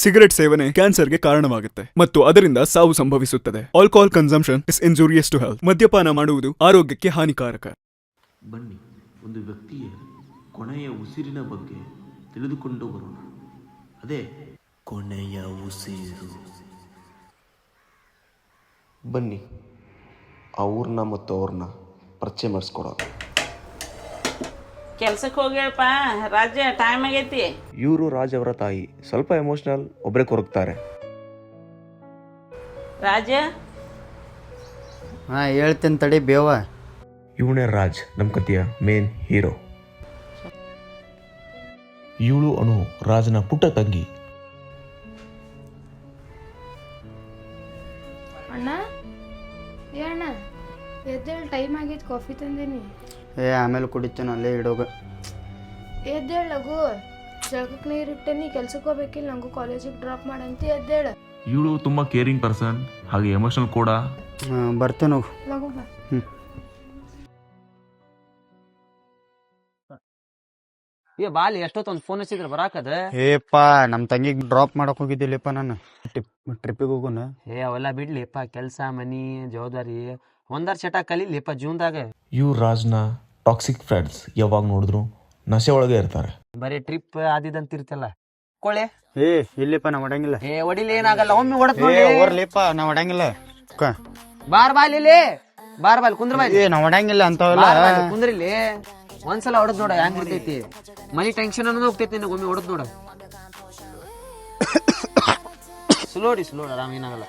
Cigarette ಸೇವನೆ ಕ್ಯಾನ್ಸರ್ಗೆ ಕಾರಣವಾಗುತ್ತೆ ಮತ್ತು ಅದರಿಂದ ಸಾವು ಸಂಭವಿಸುತ್ತದೆ. Alcohol consumption is injurious to health. ಮದ್ಯಪಾನ ಮಾಡುವುದು ಆರೋಗ್ಯಕ್ಕೆ ಹಾನಿಕಾರಕ. ಬನ್ನಿ, ಒಂದು ವ್ಯಕ್ತಿಯ ಕೊನೆಯ ಉಸಿರಿನ ಬಗ್ಗೆ ತಿಳಿದುಕೊಂಡು ಬರೋಣ. ಅದೇ ಕೊನೆಯ ಉಸಿರು. ಬನ್ನಿ, ಅವ್ರನ್ನ ಮತ್ತು ಅವ್ರನ್ನ ಪರಿಚಯ ಮಾಡಿಸ್ಕೊಡೋಣ. ಕೆಲ್ಸಕ್ಕೆ ಹೋಗ್ಯಪ್ಪ ರಾಜ, ಟೈಮ್ ಆಗೈತಿ. ಇವರು ರಾಜ್ ಅವರ ತಾಯಿ, ಸ್ವಲ್ಪ ಎಮೋಷನಲ್, ಒಬ್ಬರೇ ಕೊರಗ್ತಾರೆ. ರಾಜ ಹೇಳ್ತೀನಿ ತಡಿ ಬೇವ. ಇವನೇ ರಾಜ್, ನಮ್ಮ ಕಥೆಯ ಮೇನ್ ಹೀರೋ. ಇವಳು ಅನು, ರಾಜನ ಪುಟ್ಟ ತಂಗಿ. ಅಣ್ಣ ಅಣ್ಣ ಎದ್ದೇಳು, ಟೈಮ್ ಆಗೈತೆ, ಕಾಫಿ ತಂದೀನಿ. ಆಮೇಲೆ ಕುಡಿತೇನೆ, ಅಲ್ಲೇ ಇಡೋಗ. ಎದ್ದೇಳು ಲಘು, ಜಳಕಕ್ಕೆ ನೀರು ಇಟ್ಟೇನಿ, ಕೆಲ್ಸಕ್ಕೆ ಹೋಗ್ಬೇಕಿಲ್ಲ, ನಂಗೂ ಕಾಲೇಜಿಗೆ ಡ್ರಾಪ್ ಮಾಡಂತ. ಎದ್ದೇಳು. ಇವಳು ತುಂಬಾ ಕೇರಿಂಗ್ ಪರ್ಸನ್, ಹಾಗೆ ಎಮೋಷನಲ್ ಕೂಡ. ಬರ್ತೇನೆ ಲಘು ಬಾ. ಬಾಲಿ ಎಷ್ಟೊತ್ತೊಂದು ಫೋನ್ ಹಚ್ಚಿದ್ರೆ ಬರಾಕದ. ನಮ್ಮ ತಂಗಿಗೆ ಡ್ರಾಪ್ ಮಾಡಕ್ ಹೋಗಿದ್ದಿಲ್ಲಪ್ಪ ನಾನು. ಟ್ರಿಪ್ಪಿಗೆ ಹೋಗೋಣ. ಅವೆಲ್ಲ ಬಿಡ್ಲಿಪ್ಪ, ಕೆಲ್ಸ ಮನಿ ಜವಾಬ್ದಾರಿ ಒಂದಾರ ಚಟ ಕಲೀಲಿಪ್ಪ ಜೀವನದಾಗ. ಇವ್ರು ರಾಜ್ನ ಟಾಕ್ಸಿಕ್ ಫ್ರೆಂಡ್ಸ್, ಯಾವಾಗ ನೋಡಿದ್ರು ನಶೆ ಒಳಗೆ ಇರ್ತಾರೆ. ಬರೀ ಟ್ರಿಪ್ ಆದಿದಂತಿರ್ತಲ್ಲ ಕೊಳೆ. ಇಲ್ಲಿಪ್ಪ ನಾ ಹೊಡಂಗಿಲ್ಲ. ಒಡಿಲಿ ಏನಾಗಲ್ಲ, ಒಮ್ಮೆ ಹೊಡತ್ ಓರ್ಲಿಪ್ಪ ನಾ ಹೊಡಂಗಿಲ್ಲ. ಬಾಲಿ ಬಾಲ್ ಕುಂದ್ರ ಬಾಲಿ. ನಾ ಹೊಡಂಗಿಲ್ಲ ಅಂತವಲ್ಲ. ಕುಂದ್ರಿಲ್ಲಿ ಒಂದ್ಸಲ ಹೊಡದ್ ನೋಡ ಹೆಂಗ್ ಇರ್ತೈತಿ. ಮನಿ ಟೆನ್ಷನ್ ಅನ್ನೋದು ಹೋಗ್ತೈತಿ ನಿನಗೆ. ಒಮ್ಮೆ ಹೊಡದ್ ನೋಡ. ಸ್ಲೋಡಿ ಆರಾಮ್, ಏನಾಗಲ್ಲ.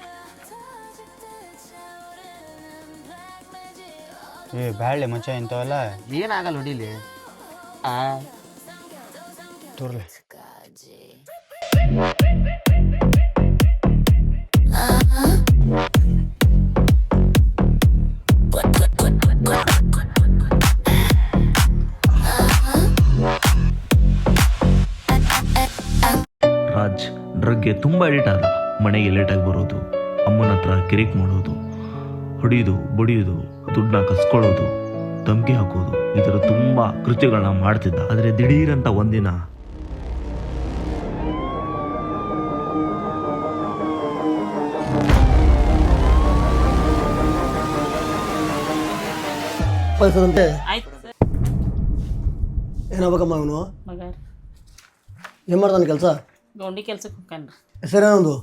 ಬ್ಯಾಳೆ ಮಚ್ಚ ಇಂಥವಲ್ಲ ಏನಾಗಲ್ಲ, ಹೊಡಿಲಿ. ತೋರ್ಲೆ. ರಾಜ್ ಡ್ರಗ್ಗೆ ತುಂಬಾ ಅಡಿಕ್ಟ್ ಆದ. ಮನೆಗೆ ಲೇಟಾಗಿ ಬರೋದು, ಅಮ್ಮನ ಹತ್ರ ಕಿರಿಕ್ ಮಾಡೋದು, ಹೊಡಿಯೋದು ಬಡಿಯೋದು, ದುಡ್ಡನ್ನ ಕಸ್ಕೊಳ್ಳೋದು, ಧಮ್ಕಿ ಹಾಕೋದು, ಈ ಥರ ತುಂಬಾ ಕೃತ್ಯಗಳನ್ನ ಮಾಡ್ತಿದ್ದ. ಆದರೆ ದಿಢೀರಂತ ಒಂದಿನ ಏನಾಗಬೇಕಮ್ಮ ಅವನು? ಮಗ ಏನು ಮಾಡ್ತಾನೆ ಕೆಲಸ? ಗೌಂಡಿ ಕೆಲ್ಸಕ್ಕೆ ಹೋಗ್ಕನ್ರಿ. ಹೆಸರೇನೊಂದು?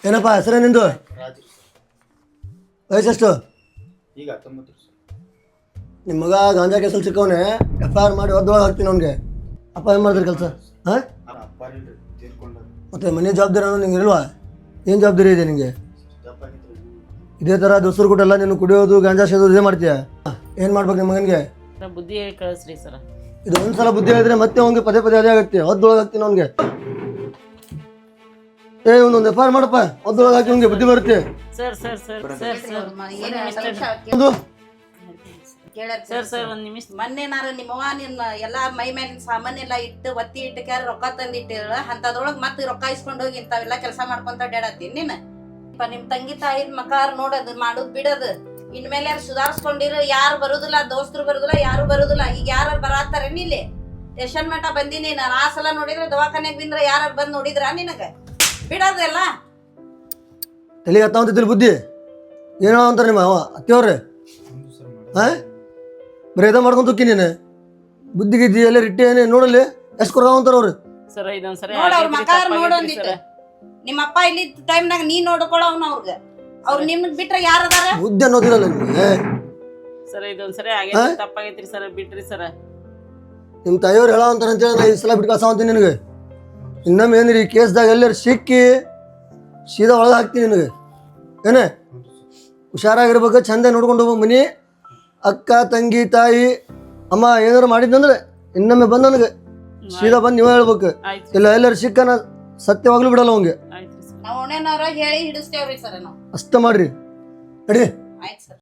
ಏನಪ್ಪ ಹೆಸರೇ ನಿಂದು? ವಯಸ್ಸೆಷ್ಟು? ಈಗ 19. ನಿಮ್ಮ ಮಗ ಗಾಂಜಾ ಕೇಸಲ್ಲಿ ಸಿಕ್ಕವನೆ, FIR ಮಾಡಿ ಒದ್ದೊಳಗೆ ಹಾಕ್ತೀನಿ ಅವನಿಗೆ. ಅಪ್ಪ ಏನು ಮಾಡ್ತಾರೆ ಕೆಲಸ? ಹಾಂ, ಮತ್ತು ಮನೆ ಜವಾಬ್ದಾರಿ ಅನ್ನೋ ನಿಂಗೆ ಇಲ್ವಾ? ಏನು ಜವಾಬ್ದಾರಿ ಇದೆ ನಿನಗೆ? ಇದೇ ಥರ ದೋಸ್ತರು ಕೊಟ್ಟೆಲ್ಲ ನೀನು ಕುಡಿಯೋದು ಗಾಂಜಾ ಸೇದೋದು ಇದೇ ಮಾಡ್ತೀಯ? ಏನು ಮಾಡ್ಬೇಕು ನಿಮ್ಮ ಮಗನಿಗೆ? ಬುದ್ಧಿ ಹೇಳಿ ಕಳಿಸ್ರಿ ಸರ. ಇದು ಒಂದ್ಸಲ ಬುದ್ಧಿ ಹೇಳಿದ್ರೆ ಮತ್ತೆ ಅವ್ನಿಗೆ ಪದೇ ಅದೇ ಆಗುತ್ತೆ. ಒದ್ದೊಳಗೆ ಹಾಕ್ತೀನಿ ಅವ್ನಿಗೆ. ಒಂದೊಂದು FIR ಮಾಡಪ್ಪ, ಒದ್ದೊಳಗೆ ಹಾಕಿ ಅವ್ನಿಗೆ ಬುದ್ಧಿ ಬರುತ್ತೆ. ಸರ್ ಒಂದ್ ನಿಮಿಷ. ಮೊನ್ನೆನಾರ ನಿಮ್ಮವ್ವ ನಿನ್ನ ಎಲ್ಲಾ ಮೈ ಮೇಲಿನ ಸಾಮಾನೆಲ್ಲ ಇಟ್ಟು ಒತ್ತಿ ಇಟ್ಟು ಕ್ಯಾರ ರೊಕ್ಕ ತಂದಿಟ್ಟಿರ ಅಂತದ್ರೊಳಗ್ ಮತ್ತೆ ರೊಕ್ಕ ಇಸ್ಕೊಂಡ್ ಹೋಗಿ ಇಂತಾವೆಲ್ಲ ಕೆಲಸ ಮಾಡ್ಕೊಂತ ಅಡ್ಯಾಡತ್ತೀನಿ ನೀನ್. ನಿಮ್ ತಂಗಿ ತಾಯಿದ್ ಮಕಾರ ನೋಡೋದು ಮಾಡೋದ್ ಬಿಡೋದು. ಇನ್ಮೇಲೆ ಯಾರು ಸುಧಾರಿಸ್ಕೊಂಡಿರ, ಯಾರು ಬರುದಿಲ್ಲ, ದೋಸ್ತರು ಬರುದಿಲ್ಲ, ಯಾರು ಬರುದಿಲ್ಲ. ಈಗ ಯಾರು ಬರಾತಾರ ಇಲ್ಲಿ ಸ್ಟೇಷನ್ ಮಟ್ಟ ಬಂದಿನಿ ನಾನು. ಆ ಸಲ ನೋಡಿದ್ರೆ ದವಾಖಾನೆಗ್ ಬಿಂದ್ರ ಯಾರು ಬಂದ್ ನೋಡಿದ್ರ ನಿನಗ? ಬಿಡೋದೆಲ್ಲ ತಲೆಗೆ ಹತ್ತವಂತಿದ್ದಿಲ್ಲ ಬುದ್ಧಿ. ಏನೋ ಅಂತಾರೆ ನಿಮ್ಮ ಅತ್ತಿಯವ್ರೆ. ಹಾಂ, ಬರೀ ಇದ ಮಾಡ್ಕೊಂತ ಹೋಗಿ ನೀನು. ಬುದ್ಧಿ ಗಿದ್ದಿ ಎಲ್ಲ ರಿಟ್ಟಿ ಏನೇ ನೋಡಲಿ ಎಷ್ಟು ಕೊರ ಅಂತಾರ ಅವ್ರು. ಸರ ಇದೊಂದ್ಸರಿ ನೋಡ ಅವ್ರ ಮಕಾರ ನೋಡೊಂದಿತ್ತು. ನಿಮ್ಮ ಅಪ್ಪ ಇಲ್ಲಿ ಟೈಮ್ನಾಗ ನೀ ನೋಡ್ಕೊಳ್ಳೋವ್ನ ಅವ್ರಿಗೆ. ಅವ್ರು ನಿಮ್ಗೆ ಬಿಟ್ರೆ ಯಾರು ಅದಾರ? ಬುದ್ಧಿ ಅನ್ನೋದಿಲ್ಲ ನಿಮಗೆ. ಸರ ಇದೊಂದ್ಸರಿ ಆಗೈತಿ, ತಪ್ಪಾಗೈತ್ರಿ ಸರ, ಬಿಟ್ರಿ ಸರ. ನಿಮ್ಮ ತಾಯಿಯವ್ರು ಹೇಳೋ ಅಂತಾರ ಅಂತೇಳಿ ನಾ ಈ ಸಲ ಬಿಟ್ಟು ಕಳ್ಸಾವಂತೀನಿ ನಿನಗೆ. ಇನ್ನೊಮ್ಮೆ ಏನ್ರಿ ಈ ಕೇಸ್ದಾಗ ಎಲ್ಲರೂ ಸಿಕ್ಕಿ ಸೀದಾ ಒಳಗೆ ಹಾಕ್ತೀನಿ ನಿನಗೆ. ಏನೇ ಹುಷಾರಾಗಿರ್ಬೇಕು, ಚಂದ ನೋಡ್ಕೊಂಡು ಹೋಗ್ಬೇಕು ಮನಿ. ಅಕ್ಕ ತಂಗಿ ತಾಯಿ ಅಮ್ಮ ಏನಾರು ಮಾಡಿದ್ನಂದ್ರೆ ಇನ್ನೊಮ್ಮೆ ಬಂದು ನನಗೆ ಸೀದಾ ಬಂದು ನೀವು ಹೇಳ್ಬೇಕು. ಇಲ್ಲ ಎಲ್ಲರೂ ಸಿಕ್ಕನ ಸತ್ಯವಾಗ್ಲೂ ಬಿಡಲ್ಲ ಅವಂಗೆ. ನಾವು ಒಣೆನವ್ರ ಹೇಳಿ ಹಿಡಿಸ್ತೇವ್ರಿ ಸರ್. ನಾವು ಅಷ್ಟ ಮಾಡ್ರಿ. ನಡಿ. ಆಯ್ತು ಸರ್.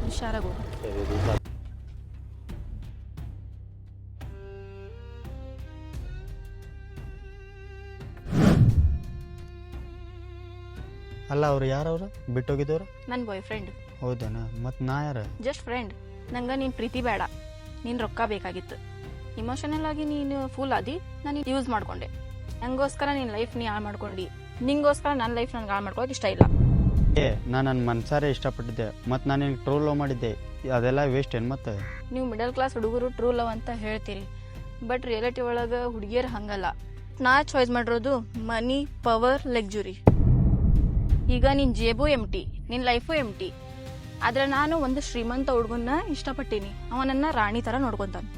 ಹುಷಾರಾಗು. ಅಲ್ಲ ಅವ್ರು ಯಾರವ್ರು ಬಿಟ್ಟೋಗಿದ್ದವ್ರು? ನನ್ನ ಬಾಯ್ ಫ್ರೆಂಡ್. ಹೌದೇನ ಮತ್ತು ನಾ ಯಾರ? Just friend. ನಂಗೆ ನೀನು ಪ್ರೀತಿ ಬೇಡ, ನೀನು ರೊಕ್ಕ ಬೇಕಾಗಿತ್ತು. ಇಮೋಷನಲ್ ಆಗಿ ನೀನು ಫುಲ್ ಆದಿ, ನಾನು ಯೂಸ್ ಮಾಡ್ಕೊಂಡೆ. ನಂಗೋಸ್ಕರ ನಿನ್ನ ಲೈಫ್ ನೀ ಹಾಳು ಮಾಡ್ಕೊಂಡು, ನಿಂಗೋಸ್ಕರ ನನ್ನ ಲೈಫ್ ನನಗೆ ಹಾಳು ಮಾಡ್ಕೊಳಕ್ಕೆ ಇಷ್ಟ ಇಲ್ಲ. ನಾನು ನನ್ನ ಮನ್ಸಾರೆ ಇಷ್ಟಪಟ್ಟಿದ್ದೆ, ಮತ್ತು ನಾನು ನಿನಗೆ ಟ್ರೂ ಲವ್ ಮಾಡಿದ್ದೆ, ಅದೆಲ್ಲ ವೇಸ್ಟ್ ಏನು ಮತ್ತೆ? ನೀವು ಮಿಡಲ್ ಕ್ಲಾಸ್ ಹುಡುಗರು ಟ್ರೂ ಲವ್ ಅಂತ ಹೇಳ್ತೀರಿ, ಬಟ್ ರಿಯಾಲಿಟಿ ಒಳಗೆ ಹುಡುಗಿಯರು ಹಂಗಲ್ಲ. ನಾ ಚಾಯ್ಸ್ ಮಾಡಿರೋದು ಮನಿ, ಪವರ್, ಲಕ್ಸುರಿ. ಈಗ ನಿನ್ನ ಜೇಬು ಎಂಟಿ, ನಿನ್ನ ಲೈಫು ಎಂಟಿ. ಆದರೆ ನಾನು ಒಂದು ಶ್ರೀಮಂತ ಹುಡುಗನ್ನ ಇಷ್ಟಪಟ್ಟೀನಿ, ಅವನನ್ನು ರಾಣಿ ಥರ ನೋಡ್ಕೊತಾನೆ.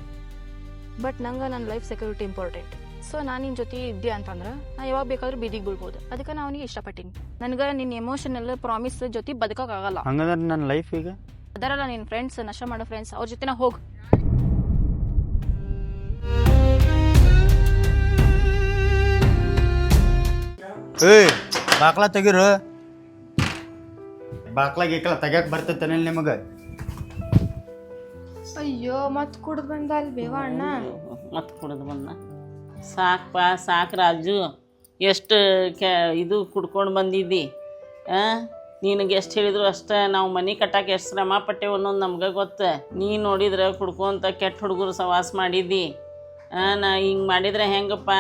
ಬಟ್ ನಂಗೆ ನನ್ನ ಲೈಫ್ ಸೆಕ್ಯೂರಿಟಿ ಇಂಪಾರ್ಟೆಂಟ್. ಸೊ ನಾನು ನಿನ್ನ ಜೊತೆ ಇದ್ದೆ ಅಂತಂದ್ರೆ ನಾ ಯಾವಾಗ ಬೇಕಾದ್ರೂ ಬೀದಿಗೆ ಬೀಳ್ಬೋದು. ಅದಕ್ಕೆ ನಾನು ಅವನಿಗೆ ಇಷ್ಟಪಟ್ಟೀನಿ. ನನಗೆ ನಿನ್ನ ಎಮೋಷನಲ್ ಪ್ರಾಮಿಸ್ ಜೊತೆ ಬದುಕೋಕ್ಕಾಗಲ್ಲ. ಹಂಗಂದ್ರೆ ನನ್ನ ಲೈಫ್ ಈಗ ಅದರಲ್ಲ ನಿನ್ನ ಫ್ರೆಂಡ್ಸ್, ನಶ ಮಾಡೋ ಫ್ರೆಂಡ್ಸ್, ಅವ್ರ ಜೊತೆ ನಾ ಹೋಗಿ. ಏಯ್ ಬಾಕ್ಲ ತೆಗೀರು. ಬಾಕ್ಲ ಗೀಕ್ಲ ತೆಗ್ಯಾಕೆ ಬರ್ತೈತೇನಿಲ್ಲ ನಿಮಗೆ? ಅಯ್ಯೋ ಮತ್ತೆ ಕುಡ್ದು ಬಂದ ಅಲ್ಲಿ ಬೇವ ಅಣ್ಣ. ಮತ್ತೆ ಕುಡಿದು ಬಂದ. ಸಾಕಪ್ಪ ಸಾಕು ರಾಜು, ಎಷ್ಟು ಇದು ಕುಡ್ಕೊಂಡು ಬಂದಿದ್ದಿ. ನಿನಗೆ ಎಷ್ಟು ಹೇಳಿದ್ರು ಅಷ್ಟೇ. ನಾವು ಮನೆ ಕಟ್ಟಕ್ಕೆ ಎಷ್ಟು ಶ್ರಮ ಪಟ್ಟೆವು ಅನ್ನೋದು ನಮ್ಗೆ ಗೊತ್ತು. ನೀ ನೋಡಿದ್ರೆ ಕುಡ್ಕೊಂತ ಕೆಟ್ಟ ಹುಡುಗರು ಸವಾಸ ಮಾಡಿದ್ದಿ. ನಾ ಹಿಂಗೆ ಮಾಡಿದ್ರೆ ಹೆಂಗಪ್ಪ?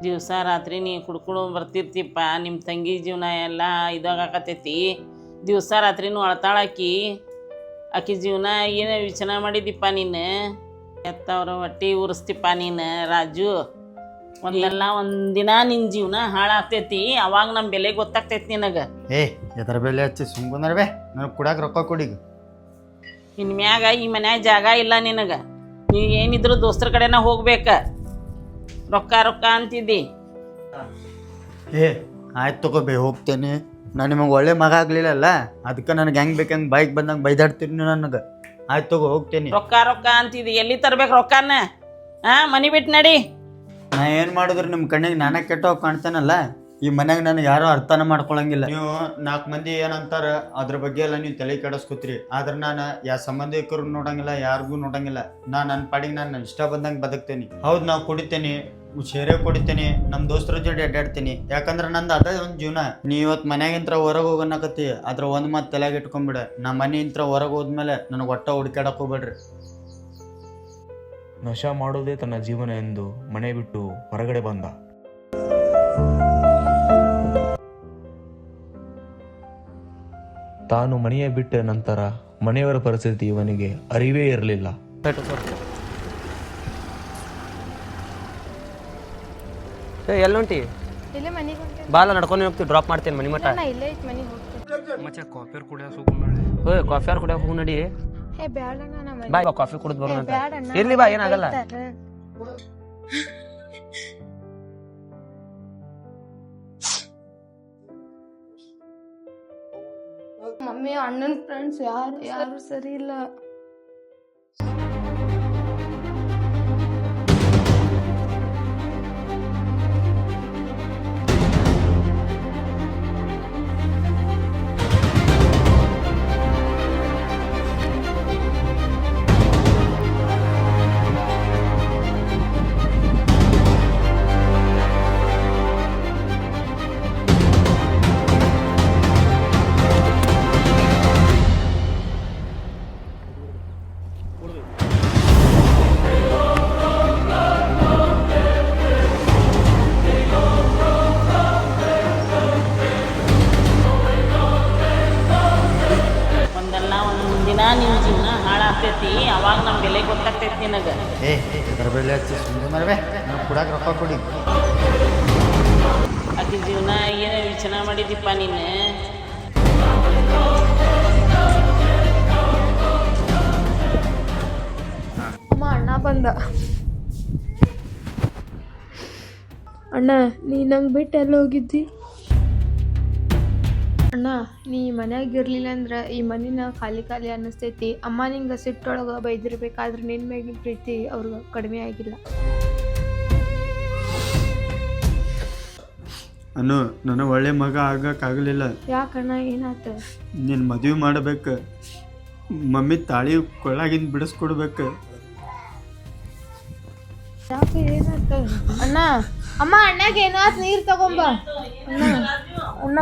ದಿವಸ ರಾತ್ರಿ ನೀ ಕುಡ್ಕೊಂಡು ಬರ್ತಿರ್ತಿಪ್ಪ. ನಿಮ್ಮ ತಂಗಿ ಜೀವನ ಎಲ್ಲ ಇದಾಗಕತ್ತೈತಿ. ದಿವಸ ರಾತ್ರಿನೂ ಅಳ್ತಾಳಾಕಿ. ಆಕಿ ಜೀವನ ಏನೇ ವಿಚಾರ ಮಾಡಿದ್ದಿಪ್ಪ ನೀನು. ಎತ್ತವ್ರ ಹೊಟ್ಟೆ ಉರಿಸ್ತಿಪ್ಪ ನೀನು ರಾಜು. ಒಂದಲ್ಲ ಒಂದಿನ ನಿನ್ನ ಜೀವನ ಹಾಳಾಗ್ತೈತಿ. ಅವಾಗ ನಮ್ಮ ಬೆಲೆ ಗೊತ್ತಾಗ್ತೈತಿ ನಿನಗೆ. ಎದರ ಬೆಲೆ ಹಚ್ಚಿ ಸುಮ್ಕೊಂಡ್ರೆ ನನಗೆ ಕುಡಾಕ ರೊಕ್ಕ ಕೊಡಿಗ. ಇನ್ನು ಮ್ಯಾಗ ಈ ಮನ್ಯಾಗ ಜಾಗ ಇಲ್ಲ ನಿನಗೆ. ನೀ ಏನಿದ್ರು ದೋಸ್ತರ ಕಡೆನ ಹೋಗ್ಬೇಕ. ರೊಕ್ಕ ರೊಕ್ಕ ಅಂತಿದ್ದಿ. ಆಯ್ತು ತಗೋಬೇ, ಹೋಗ್ತೇನೆ. ನಾನು ನಿಮಗೆ ಒಳ್ಳೆ ಮಗ ಆಗ್ಲಿಲ್ಲಲ್ಲ, ಅದಕ್ಕೆ ನನಗೆ ಹೆಂಗೆ ಬೇಕು ಹೆಂಗೆ ಬೈಕ್ ಬಂದಂಗೆ ಬೈದಾಡ್ತೀರಿ ನೀವು ನನಗೆ. ಆಯ್ತು ತಗೋ, ಹೋಗ್ತೇನೆ. ರೊಕ್ಕ ರೊಕ್ಕ ಅಂತಿದ್ದಿ. ಎಲ್ಲಿ ತರ್ಬೇಕು ರೊಕ್ಕನ? ಮನಿ ಬಿಟ್ಟು ನಡಿ. ನಾ ಏನು ಮಾಡಿದ್ರು ನಿಮ್ಮ ಕಣ್ಣಿಗೆ ನಾನೇ ಕೆಟ್ಟೋಗಿ ಕಾಣ್ತೇನಲ್ಲ, ಈ ಮನ್ಯಾಗ ನನಗೆ ಯಾರೂ ಅರ್ಥನ ಮಾಡ್ಕೊಳಂಗಿಲ್ಲ. ನೀವು 4 ಮಂದಿ ಏನಂತಾರ ಅದ್ರ ಬಗ್ಗೆ ಎಲ್ಲ ನೀವು ತಲೆ ಕೆಡಿಸ್ಕೊತೀರಿ. ಆದ್ರೆ ನಾನು ಯಾವ ಸಂಬಂಧಿಕರು ನೋಡಂಗಿಲ್ಲ, ಯಾರಿಗೂ ನೋಡಂಗಿಲ್ಲ. ನನ್ನ ಪಾಡಿಗೆ ನಾನು ಇಷ್ಟ ಬಂದಂಗೆ ಬದುಕ್ತೇನೆ. ಹೌದು, ನಾವು ಕುಡಿತೇನೆ, ಶೇರೆ ಕುಡಿತೇನೆ, ನಮ್ಮ ದೋಸ್ತರ ಜೊತೆ ಅಡ್ಡಾಡ್ತೀನಿ. ಯಾಕಂದ್ರೆ ನಂದು ಅದೇ ಒಂದು ಜೀವನ. ನೀ ಇವತ್ತು ಮನ್ಯಾಗಿಂತ್ರ ಹೊರಗೆ ಹೋಗೋಣಕತ್ತಿ, ಅದ್ರ ಒಂದು ಮಾತು ತಲೆಯಾಗ ಇಟ್ಕೊಂಡ್ಬಿಡ. ನಮ್ಮ ಮನೆಯಿಂತ್ರ ಹೊರಗೆ ಹೋದ್ಮೇಲೆ ನನಗೆ ಒಟ್ಟ ಹುಡ್ಕ್ಯಾಡಕ್ಕೆ ಹೋಗ್ಬೇಡ್ರಿ. ನಶ ಮಾಡೋದೇ ತನ್ನ ಜೀವನ ಎಂದು ಮನೆ ಬಿಟ್ಟು ಹೊರಗಡೆ ಬಂದ. ತಾನು ಮನೆಯ ಬಿಟ್ಟ ನಂತರ ಮನೆಯವರ ಪರಿಸ್ಥಿತಿ ಇವನಿಗೆ ಅರಿವೇ ಇರಲಿಲ್ಲ. ಎಲ್ಲುಂಟಿ ಇಲ್ಲೇ ಮನೆಗೆ ಹೊಂಟೇನಿ. ಬಾಲ ನಡ್ಕೊಂಡು ಹೋಗ್ತೀವಿ, ಡ್ರಾಪ್ ಮಾಡ್ತೇನೆ ಮನೆ ಮಠ. ನಾ ಇಲ್ಲೇ ಐತಿ ಮನೆಗೆ ಹೋಗ್ತೇನೆ. ಕಾಫಿಯಾರು ಕುಡಿಯೋಕೆ ಹೋಗಿ ನಡಿ. ಏ ಬ್ಯಾಡ ಅಣ್ಣ, ನಾ ಮನೆ ಬಾಯ್ ಕಾಫಿ ಕುಡಿದು ಬರೋಣ ಅಂತ. ಬ್ಯಾಡ ಅಣ್ಣ. ಇರ್ಲಿ ಬಾ, ಏನಾಗಲ್ಲ. ಮಮ್ಮಿ ಅಣ್ಣನ ಫ್ರೆಂಡ್ಸ್ ಯಾರು ಸರಿ ಇಲ್ಲ. ನಿನ್ನ ಜೀವನ ಹಾಳಾಗ್ತೈತಿ. ಅವಾಗ ನಮ್ಮ ಬೆಲೆ ಗೊತ್ತಾಗ್ತೈತಿ ನಿನಗೆ. ಎದರ ಬೆಲೆ ಹಚ್ಚಿ ಸುಮ್ಮನೆ ನನಗೆ ಕುಡಾಕ ರೊಕ್ಕ ಕೊಡಿ. ಆಕಿ ಜೀವನ ಏನು ವಿಚಾರ ಮಾಡಿದ್ದಿಪ್ಪ ನೀನು. ಅಮ್ಮ ಅಣ್ಣ ಬಂದ. ಅಣ್ಣ ನೀ ನಂಗೆ ಬಿಟ್ಟು ಎಲ್ಲ ಹೋಗಿದ್ದಿ? ಅಣ್ಣ ನೀ ಮನ್ಯಾಗ ಇರ್ಲಿಲ್ಲ ಅಂದ್ರೆ ಈ ಮನಿನ ಖಾಲಿ ಖಾಲಿ ಅನ್ನಿಸ್ತೈತಿ. ಅಮ್ಮ ನಿಂಗೆ ಸಿಟ್ಟೊಳಗೆ ಬೈದಿರ್ಬೇಕಾದ್ರೆ ನಿನ್ನ ಮ್ಯಾಗಿನ ಪ್ರೀತಿ ಅವ್ರಿಗೆ ಕಡಿಮೆ ಆಗಿಲ್ಲ. ಅನ್ನು ನನಗೆ ಒಳ್ಳೆ ಮಗ ಆಗಕ್ಕಾಗಲಿಲ್ಲ. ಯಾಕಣ್ಣ, ಏನಾತ? ನಿನ್ನ ಮದುವೆ ಮಾಡಬೇಕು. ಮಮ್ಮಿ ತಾಳಿ ಕೊಳ್ಳಾಗಿಂದ ಬಿಡಿಸ್ಕೊಡ್ಬೇಕು. ಯಾಕೆ, ಏನಾತ? ಅಣ್ಣ ಅಮ್ಮ ಅಣ್ಣಗೆ ಏನಾತ್? ನೀರು ತಗೊಂಬ. ಅಣ್ಣ ಅಣ್ಣ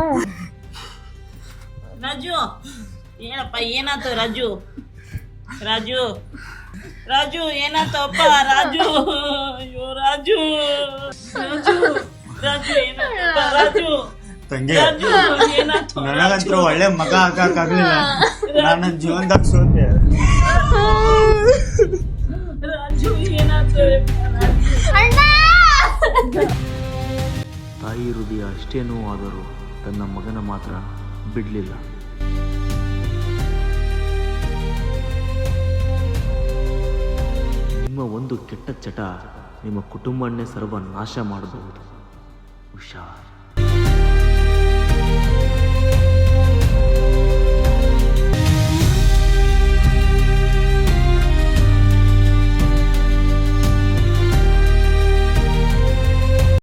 ರಾಜು ಏನಪ್ಪ ಏನಾಯ್ತು ರಾಜು? ರಾಜು ರಾಜು ಏನಾಯ್ತಪ್ಪ? ರಾಜು ಅಯ್ಯೋ ರಾಜು ರಾಜು ರಾಜು ಏನಾಯ್ತಪ್ಪ? ರಾಜು ತಂಗಿ ರಾಜು ಏನಾಯ್ತು? ನನಗಂತೂ ಒಳ್ಳೆ ಮಗ ಹಾಕಕ್ಕಾಗ್ಲಿಲ್ಲ, ನಾನು ನನ್ನ ಜೀವನದಾಗ ಸೋತೆ. ರಾಜು ಏನಾಯ್ತು? ತಾಯಿ ಹೃದಯ ಅಷ್ಟೇ ನೋವಾದರೂ ತನ್ನ ಮಗನ ಮಾತ್ರ ಬಿಡಲಿಲ್ಲ. ನಿಮ್ಮ ಒಂದು ಕೆಟ್ಟ ಚಟ ನಿಮ್ಮ ಕುಟುಂಬವನ್ನೇ ಸರ್ವನಾಶ ಮಾಡಬಹುದು. ಹುಷಾರ್.